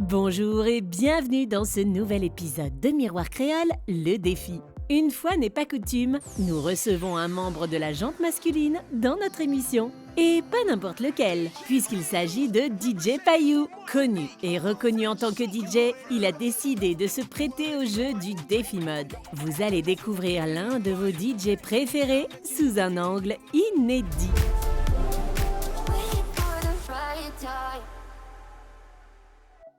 Bonjour et bienvenue dans ce nouvel épisode de Miroir Créole, le défi. Une fois n'est pas coutume, nous recevons un membre de la jante masculine dans notre émission. Et pas n'importe lequel, puisqu'il s'agit de DJ Payou. Connu et reconnu en tant que DJ, il a décidé de se prêter au jeu du défi mode. Vous allez découvrir l'un de vos DJ préférés sous un angle inédit.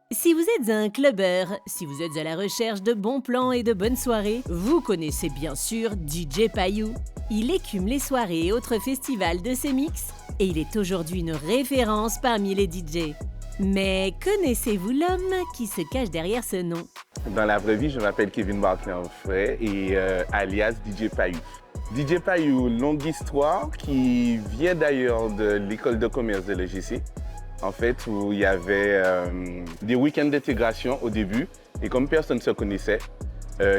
Si vous êtes un clubbeur, si vous êtes à la recherche de bons plans et de bonnes soirées, vous connaissez bien sûr DJ Payou. Il écume les soirées et autres festivals de ses mix et il est aujourd'hui une référence parmi les DJ. Mais connaissez-vous l'homme qui se cache derrière ce nom? Dans la vraie vie, je m'appelle Kevin Barclay et alias DJ Payou. DJ Payou, longue histoire qui vient d'ailleurs de l'école de commerce de l'EGC. En fait, où il y avait des week-ends d'intégration au début. Et comme personne ne se connaissait,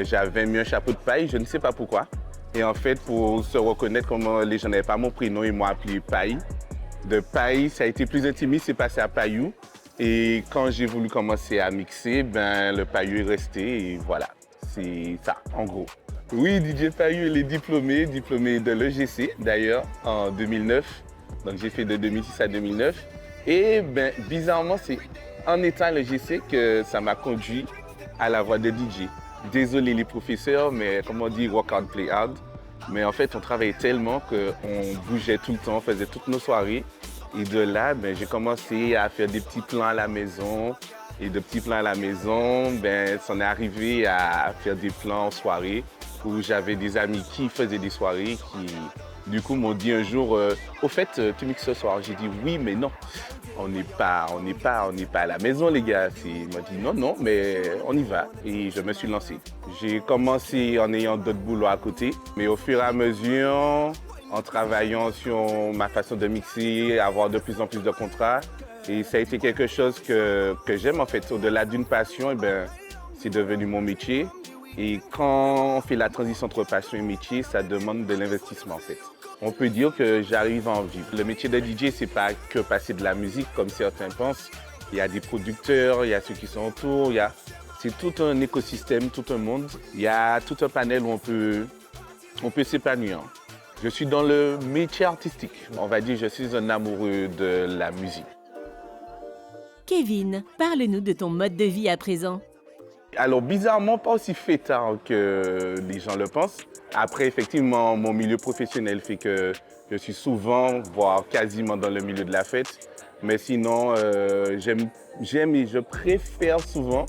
j'avais mis un chapeau de paille, je ne sais pas pourquoi. Et en fait, pour se reconnaître, comme les gens n'avaient pas mon prénom, ils m'ont appelé Paille. De Paille, ça a été plus intimiste, c'est passé à Payou. Et quand j'ai voulu commencer à mixer, le Payou est resté et voilà. C'est ça, en gros. Oui, DJ Payou, il est diplômé de l'EGC d'ailleurs, en 2009. Donc j'ai fait de 2006 à 2009. Et bizarrement, c'est en étant à l'EGC que ça m'a conduit à la voie de DJ. Désolé les professeurs, mais comme on dit, work hard, play hard. Mais en fait, on travaillait tellement qu'on bougeait tout le temps, on faisait toutes nos soirées. Et de là, j'ai commencé à faire des petits plans à la maison. Et de petits plans à la maison, ça en est arrivé à faire des plans en soirée où j'avais des amis qui faisaient des soirées qui, du coup, m'ont dit un jour, au fait, tu mixes ce soir? J'ai dit oui, mais non. On n'est pas à la maison, les gars. Ils m'ont dit non, mais on y va. Et je me suis lancé. J'ai commencé en ayant d'autres boulots à côté. Mais au fur et à mesure, en travaillant sur ma façon de mixer, avoir de plus en plus de contrats. Et ça a été quelque chose que j'aime en fait. Au-delà d'une passion, c'est devenu mon métier. Et quand on fait la transition entre passion et métier, ça demande de l'investissement en fait. On peut dire que j'arrive à en vivre. Le métier de DJ, c'est pas que passer de la musique comme certains pensent. Il y a des producteurs, il y a ceux qui sont autour, c'est tout un écosystème, tout un monde. Il y a tout un panel où on peut s'épanouir. Je suis dans le métier artistique. On va dire que je suis un amoureux de la musique. Kevin, parle-nous de ton mode de vie à présent. Alors bizarrement, pas aussi fêtard que les gens le pensent. Après, effectivement, mon milieu professionnel fait que je suis souvent, voire quasiment dans le milieu de la fête. Mais sinon, j'aime et je préfère souvent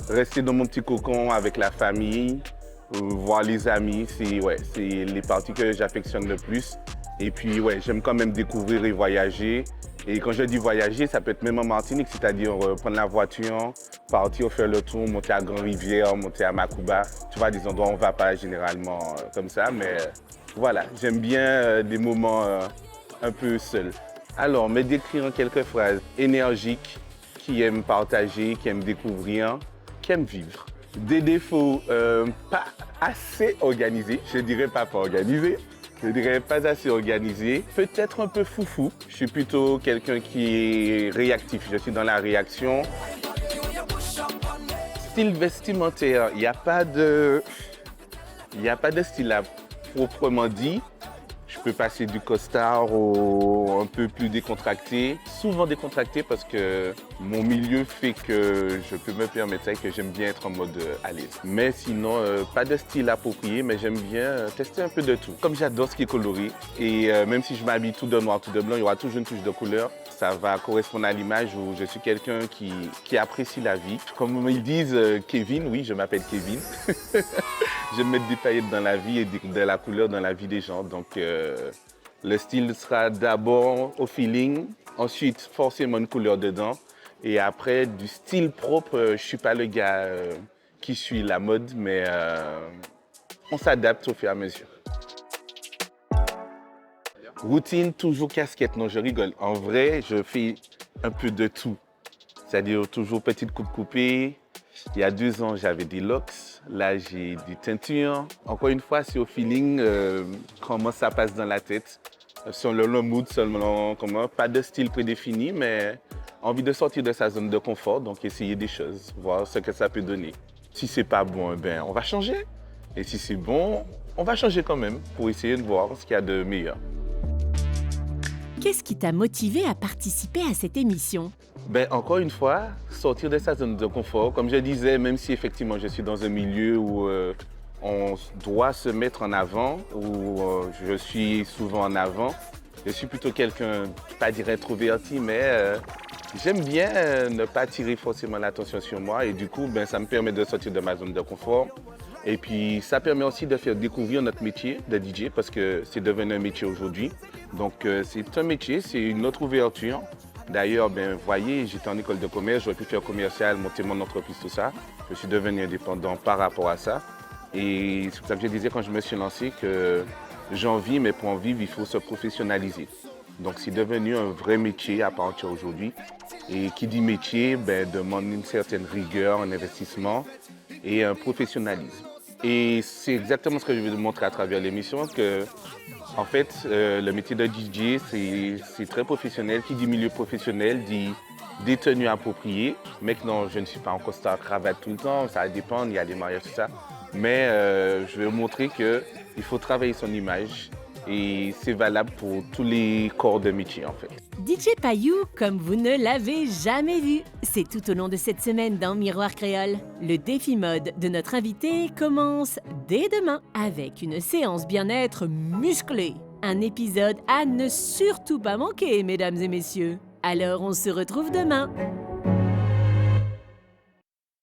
rester dans mon petit cocon avec la famille, voir les amis. C'est les parties que j'affectionne le plus. Et puis, j'aime quand même découvrir et voyager. Et quand je dis voyager, ça peut être même en Martinique, c'est-à-dire prendre la voiture, partir faire le tour, monter à Grand-Rivière, monter à Macouba. Tu vois, des endroits où on ne va pas généralement comme ça, mais voilà, j'aime bien des moments un peu seuls. Alors, me décrire en quelques phrases: énergique, qui aime partager, qui aime découvrir, qui aime vivre. Des défauts, pas assez organisés, je dirais pas organisé. Je dirais pas assez organisé, peut-être un peu foufou. Je suis plutôt quelqu'un qui est réactif, je suis dans la réaction. Style vestimentaire, il n'y a pas de style à proprement dit. Je peux passer du costard au un peu plus décontracté. Souvent décontracté parce que mon milieu fait que je peux me permettre ça et que j'aime bien être en mode à l'aise. Mais sinon, pas de style approprié, mais j'aime bien tester un peu de tout. Comme j'adore ce qui est coloré, et même si je m'habille tout de noir, tout de blanc, il y aura toujours une touche de couleur. Ça va correspondre à l'image où je suis quelqu'un qui apprécie la vie. Comme ils disent Kevin, oui, je m'appelle Kevin. J'aime mettre des paillettes dans la vie et de la couleur dans la vie des gens. Donc, le style sera d'abord au feeling, ensuite forcément une couleur dedans. Et après, du style propre, je ne suis pas le gars qui suit la mode, mais on s'adapte au fur et à mesure. Routine, toujours casquette, non, je rigole. En vrai, je fais un peu de tout. C'est-à-dire toujours petite coupe coupée. Il y a 2 ans, j'avais des locks. Là, j'ai des teintures. Encore une fois, c'est au feeling, comment ça passe dans la tête. Selon le mood, selon comment. Pas de style prédéfini, mais envie de sortir de sa zone de confort, donc essayer des choses, voir ce que ça peut donner. Si c'est pas bon, on va changer. Et si c'est bon, on va changer quand même pour essayer de voir ce qu'il y a de meilleur. Qu'est-ce qui t'a motivé à participer à cette émission? Encore une fois, sortir de sa zone de confort. Comme je disais, même si effectivement je suis dans un milieu où on doit se mettre en avant, où je suis souvent en avant, je suis plutôt quelqu'un, pas dire introverti, mais j'aime bien ne pas attirer forcément l'attention sur moi. Et du coup, ça me permet de sortir de ma zone de confort. Et puis, ça permet aussi de faire découvrir notre métier de DJ parce que c'est devenu un métier aujourd'hui. Donc, c'est un métier, c'est une autre ouverture. D'ailleurs, vous voyez, j'étais en école de commerce, j'aurais pu faire commercial, monter mon entreprise, tout ça. Je suis devenu indépendant par rapport à ça. Et c'est pour ça que je disais quand je me suis lancé que j'en vis, mais pour en vivre, il faut se professionnaliser. Donc, c'est devenu un vrai métier à partir aujourd'hui. Et qui dit métier, demande une certaine rigueur, un investissement et un professionnalisme. Et c'est exactement ce que je veux montrer à travers l'émission, que en fait, le métier de DJ, c'est très professionnel. Qui dit milieu professionnel dit des tenues appropriées. Maintenant, je ne suis pas en costard cravate tout le temps, ça dépend, il y a des mariages, tout ça. Mais je veux montrer qu'il faut travailler son image et c'est valable pour tous les corps de métier en fait. DJ Payou, comme vous ne l'avez jamais vu. C'est tout au long de cette semaine dans Miroir Créole. Le défi mode de notre invité commence dès demain avec une séance bien-être musclée. Un épisode à ne surtout pas manquer, mesdames et messieurs. Alors on se retrouve demain.